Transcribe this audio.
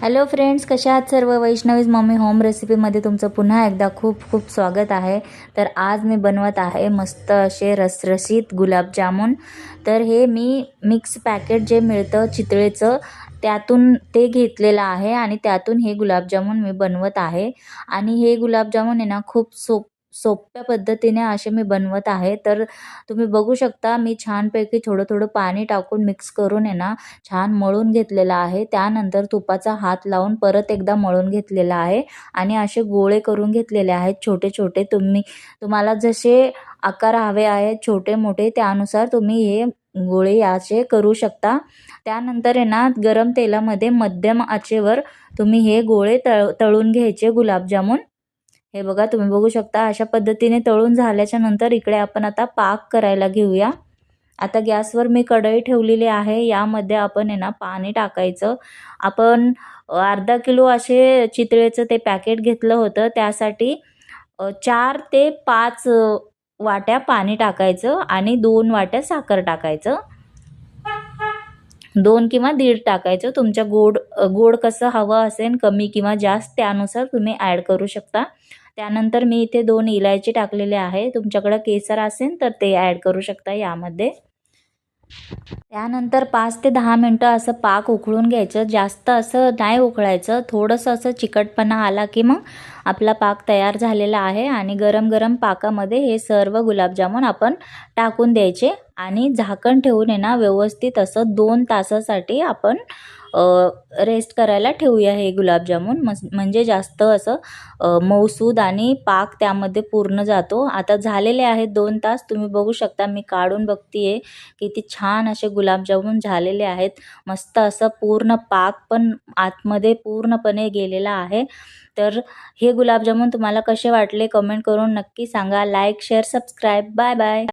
Hello friends, कशा आहात सर्व? वैष्णवीज मम्मी होम रेसिपीमध्ये तुमचं पुन्हा एकदा खूप खूप स्वागत आहे. तर आज मी बनवत आहे मस्त असे रसरशीत गुलाबजामुन. तर हे मी मिक्स पॅकेट जे मिळतं चितळेचं त्यातून ते घेतलेलं आहे आणि त्यातून हे गुलाबजामुन मी बनवत आहे. आणि हे गुलाबजामुन आहे ना खूप सोप्या पद्धतीने असे मी बनवत आहे. तर तुम्ही बघू शकता मी छानपैकी थोडं थोडं पाणी टाकून मिक्स करून आहे ना छान मळून घेतलेला आहे. त्यानंतर तुपाचा हात लावून परत एकदा मळून घेतलेला आहे आणि असे गोळे करून घेतलेले आहेत छोटे छोटे. तुम्हाला जसे आकार हवे आहेत छोटे मोठे त्यानुसार तुम्ही हे गोळे याचे करू शकता. त्यानंतर आहे ना गरम तेलामध्ये मध्यम आचेवर तुम्ही हे गोळे तळून घ्यायचे गुलाबजामुन. हे बघा तुम्ही बघू शकता अशा पद्धतीने तळून झाल्याच्या नंतर इकडे आपण आता पाक करायला घेऊया. आता गॅसवर मी कढई ठेवलेली आहे. यामध्ये आपण आहे ना पाणी टाकायचं. आपण अर्धा किलो असे चितळेचं ते पॅकेट घेतलं होतं त्यासाठी 4 ते 5 वाट्या पाणी टाकायचं आणि 2 वाट्या साखर टाकायचं. 2 किंवा दीड टाकायचं. तुमच्या गोड कसं हवं असेल कमी किंवा जास्त त्यानुसार तुम्ही ॲड करू शकता. त्यानंतर मी इथे 2 इलायची टाकलेले आहे. तुमच्याकडे केसर असेल तर ते ॲड करू शकता यामध्ये. त्यानंतर 5 ते 10 मिनटं असं पाक उकळून घ्यायचं. जास्त असं नाही उकळायचं. थोडंसं असं चिकटपणा आला की मग आपला पाक तयार झालेला आहे. आणि गरम गरम पाकामध्ये हे सर्व गुलाबजामुन आपण टाकून द्यायचे आणि झाकण ठेवून आहे ना व्यवस्थित असं 2 तासासाठी आपण रेस्ट करायला ठेवूया हे गुलाबजामुन. म्हणजे जास्त असं मऊसूद आणि पाक त्यामध्ये पूर्ण जातो. आता झालेले आहेत 2 तास. तुम्ही बघू शकता मी काढून बघतीये किती छान असे गुलाबजामुन झालेले आहेत. मस्त असं पूर्ण पाक पण आतमध्ये पूर्णपणे गेलेला आहे. तर हे गुलाबजामुन तुम्हाला कसे वाटले कमेंट करून नक्की सांगा. Like share subscribe. Bye bye.